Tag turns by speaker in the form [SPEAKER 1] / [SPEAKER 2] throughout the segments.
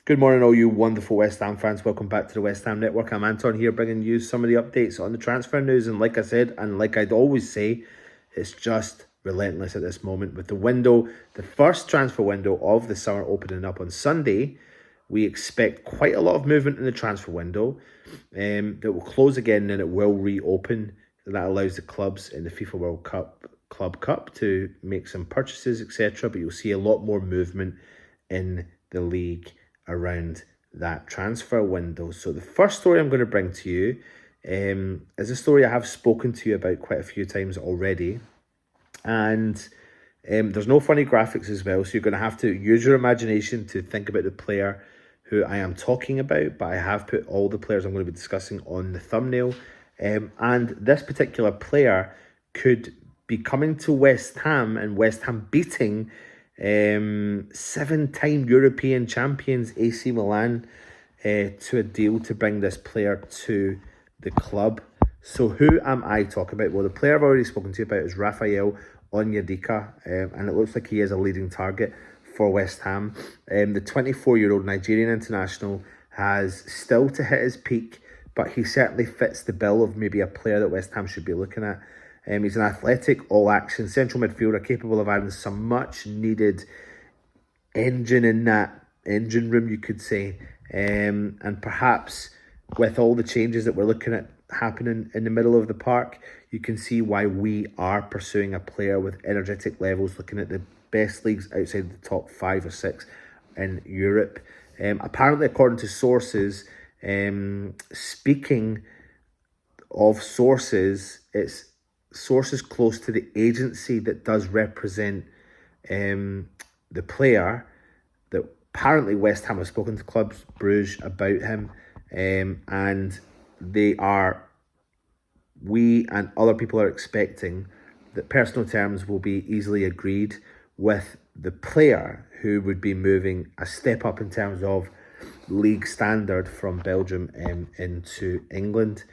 [SPEAKER 1] Good morning, all you wonderful West Ham fans. Welcome back to the West Ham Network. I'm Anton here, bringing you some of the updates on the transfer news. And like I said, and like I'd always say, it's just relentless at this moment. With the window, the first transfer window of the summer opening up on Sunday, we expect quite a lot of movement in the transfer window. That will close again and it will reopen. So that allows the clubs in the FIFA World Cup Club Cup to make some purchases, etc. But you'll see a lot more movement in the league around that transfer window. So the first story I'm going to bring to you is a story I have spoken to you about quite a few times already. And there's no funny graphics as well, so you're going to have to use your imagination to think about the player who I am talking about. But I have put all the players I'm going to be discussing on the thumbnail. And this particular player could be coming to West Ham and West Ham beating seven-time European champions AC Milan to a deal to bring this player to the club. So who am I talking about? Well, the player I've already spoken to you about is Rafael Onyedika, and it looks like he is a leading target for West Ham. The 24-year-old Nigerian international has still to hit his peak, but he certainly fits the bill of maybe a player that West Ham should be looking at. He's an athletic, all-action central midfielder capable of adding some much-needed engine in that engine room, you could say. And perhaps with all the changes that we're looking at happening in the middle of the park, you can see why we are pursuing a player with energetic levels, looking at the best leagues outside the top 5 or 6 in Europe. Apparently, according to sources, speaking of sources, it's sources close to the agency that does represent the player, that apparently West Ham have spoken to Club Bruges about him, and we and other people are expecting that personal terms will be easily agreed with the player, who would be moving a step up in terms of league standard from Belgium into England.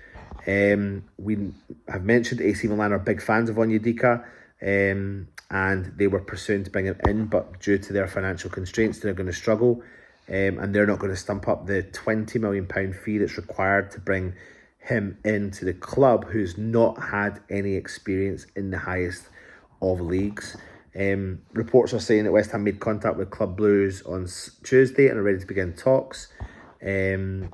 [SPEAKER 1] We have mentioned AC Milan are big fans of Onyedika, and they were pursuing to bring him in, but due to their financial constraints, they're going to struggle, and they're not going to stump up the £20 million fee that's required to bring him into the club, who's not had any experience in the highest of leagues. Reports are saying that West Ham made contact with Club Blues on Tuesday and are ready to begin talks, and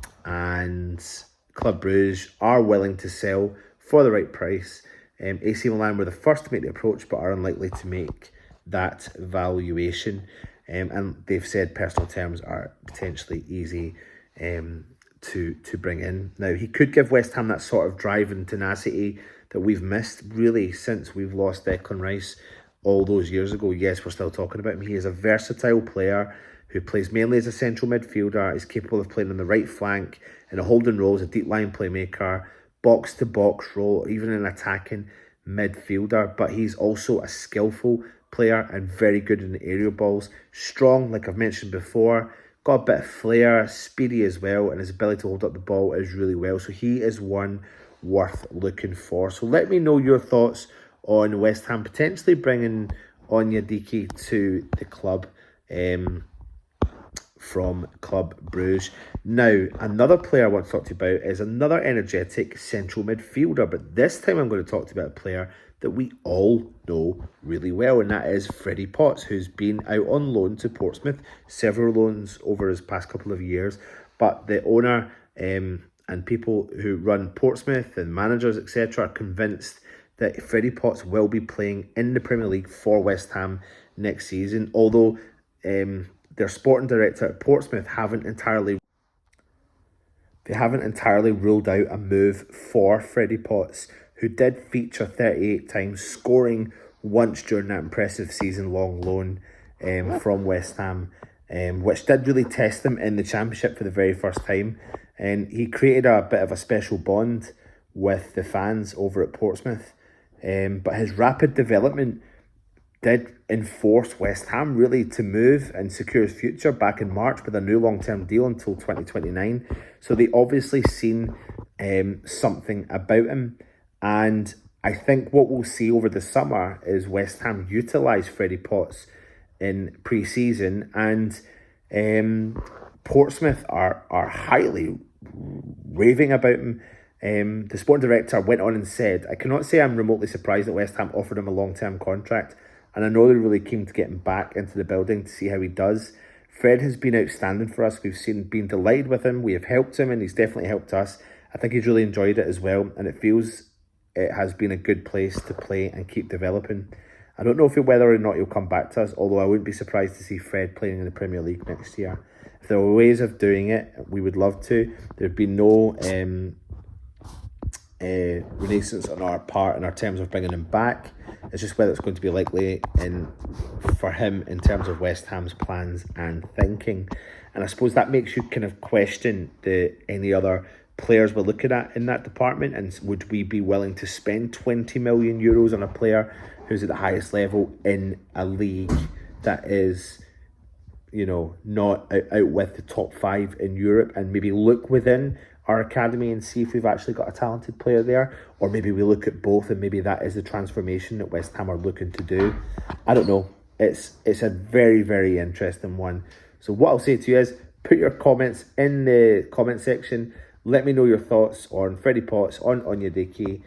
[SPEAKER 1] Club Bruges are willing to sell for the right price. AC Milan were the first to make the approach, but are unlikely to make that valuation. And they've said personal terms are potentially easy to bring in. Now, he could give West Ham that sort of drive and tenacity that we've missed, really, since we've lost Declan Rice all those years ago. Yes, we're still talking about him. He is a versatile player who plays mainly as a central midfielder, is capable of playing on the right flank in a holding role as a deep line playmaker, box-to-box role, even an attacking midfielder. But he's also a skillful player and very good in the aerial balls. Strong, like I've mentioned before, got a bit of flair, speedy as well, and his ability to hold up the ball is really well. So he is one worth looking for. So let me know your thoughts on West Ham potentially bringing Onyedika to the club from Club Bruges. Now, another player I want to talk to you about is another energetic central midfielder, but this time I'm going to talk to you about a player that we all know really well, and that is Freddie Potts, who's been out on loan to Portsmouth, several loans over his past couple of years, but the owner and people who run Portsmouth and managers, etc., are convinced that Freddie Potts will be playing in the Premier League for West Ham next season, although their sporting director at Portsmouth haven't entirely ruled out a move for Freddie Potts, who did feature 38 times, scoring once during that impressive season-long loan from West Ham, which did really test him in the Championship for the very first time. And he created a bit of a special bond with the fans over at Portsmouth. But his rapid development did enforce West Ham really to move and secure his future back in March with a new long-term deal until 2029. So they obviously seen something about him. And I think what we'll see over the summer is West Ham utilise Freddie Potts in pre-season and Portsmouth are highly raving about him. The sporting director went on and said, "I cannot say I'm remotely surprised that West Ham offered him a long-term contract, and I know they're really keen to get him back into the building to see how he does. Fred has been outstanding for us. We've been delighted with him. We have helped him, and he's definitely helped us. I think he's really enjoyed it as well, and it feels it has been a good place to play and keep developing. I don't know whether or not he'll come back to us, although I wouldn't be surprised to see Fred playing in the Premier League next year. If there were ways of doing it, we would love to. There'd be no renaissance on our part in our terms of bringing him back. It's just whether it's going to be likely for him in terms of West Ham's plans and thinking. And I suppose that makes you kind of question any other players we're looking at in that department, and would we be willing to spend 20 million euros on a player who's at the highest level in a league that is, not out with the top 5 in Europe, and maybe look within our academy and see if we've actually got a talented player there, or maybe we look at both and maybe that is the transformation that West Ham are looking to do. I don't know. It's a very, very interesting one. So what I'll say to you is, put your comments in the comment section. Let me know your thoughts on Freddie Potts, on Onyedika,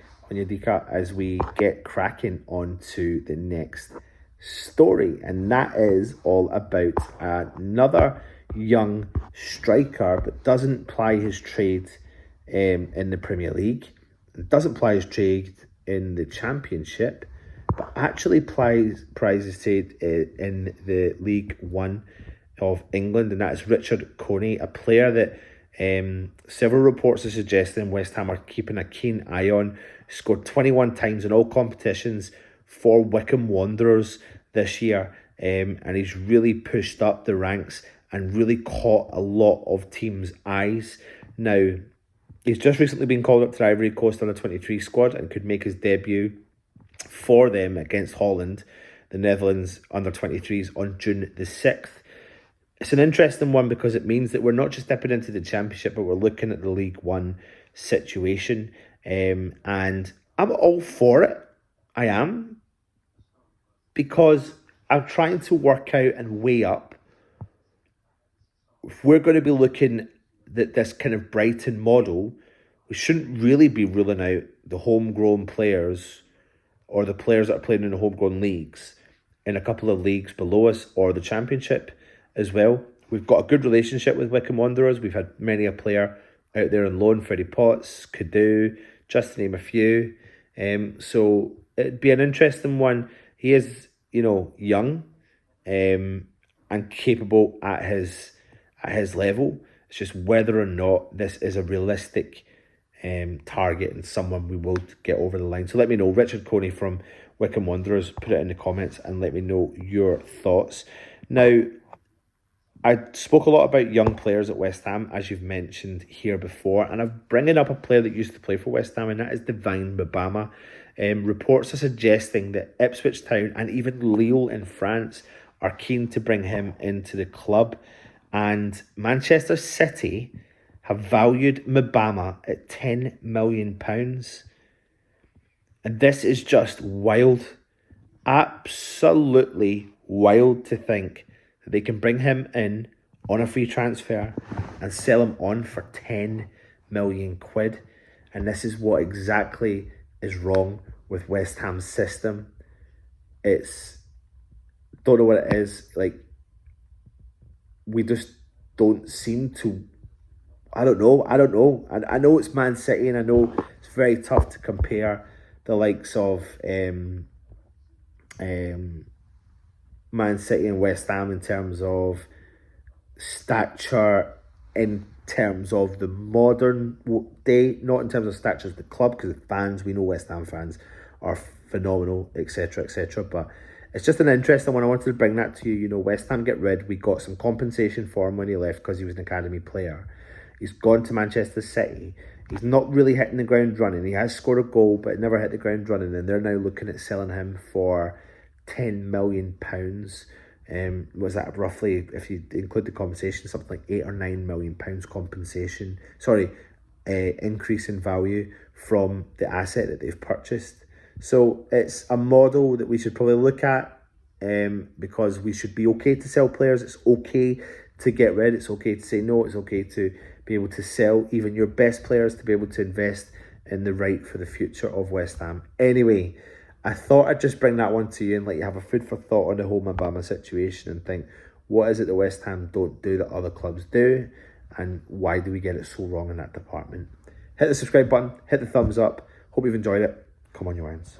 [SPEAKER 1] as we get cracking on to the next story. And that is all about another young striker, but doesn't ply his trade in the Premier League, doesn't ply his trade in the Championship, but actually plies his trade in the League One of England, and that is Richard Kone, a player that several reports are suggesting West Ham are keeping a keen eye on. Scored 21 times in all competitions for Wycombe Wanderers this year, and he's really pushed up the ranks and really caught a lot of teams' eyes. Now, he's just recently been called up to the Ivory Coast under 23 squad and could make his debut for them against Holland, the Netherlands under 23s, on June the 6th. It's an interesting one because it means that we're not just dipping into the Championship, but we're looking at the League One situation. And I'm all for it. I am. Because I'm trying to work out and weigh up, if we're going to be looking at this kind of Brighton model, we shouldn't really be ruling out the homegrown players or the players that are playing in the homegrown leagues in a couple of leagues below us, or the Championship as well. We've got a good relationship with Wycombe Wanderers. We've had many a player out there on loan, Freddie Potts, Kadu, just to name a few. So it'd be an interesting one. He is, young and capable at his level. It's just whether or not this is a realistic target and someone we will get over the line. So let me know. Richard Kone from Wycombe Wanderers, put it in the comments and let me know your thoughts. Now, I spoke a lot about young players at West Ham, as you've mentioned here before, and I'm bringing up a player that used to play for West Ham, and that is Divine Mubama. Reports are suggesting that Ipswich Town and even Lille in France are keen to bring him into the club, and Manchester City have valued Mubama at £10 million. And this is just wild, absolutely wild to think that they can bring him in on a free transfer and sell him on for 10 million quid. And this is what exactly is wrong with West Ham's system. Don't know what it is. We just don't seem to. I don't know. I know it's Man City, and I know it's very tough to compare the likes of Man City and West Ham in terms of stature, in terms of the modern day, not in terms of stature of the club, because the fans, we know West Ham fans are phenomenal, etc., etc. But it's just an interesting one. I wanted to bring that to you. West Ham get rid. We got some compensation for him when he left because he was an academy player. He's gone to Manchester City. He's not really hitting the ground running. He has scored a goal, but never hit the ground running. And they're now looking at selling him for £10 million. Was that roughly, if you include the compensation, something like £8 or £9 million compensation? Increase in value from the asset that they've purchased. So it's a model that we should probably look at, because we should be okay to sell players. It's okay to get rid. It's okay to say no. It's okay to be able to sell even your best players, to be able to invest in the right for the future of West Ham. Anyway, I thought I'd just bring that one to you and let you have a food for thought on the whole Mubama situation and think, what is it that West Ham don't do that other clubs do? And why do we get it so wrong in that department? Hit the subscribe button, hit the thumbs up. Hope you've enjoyed it. Come on, you irons.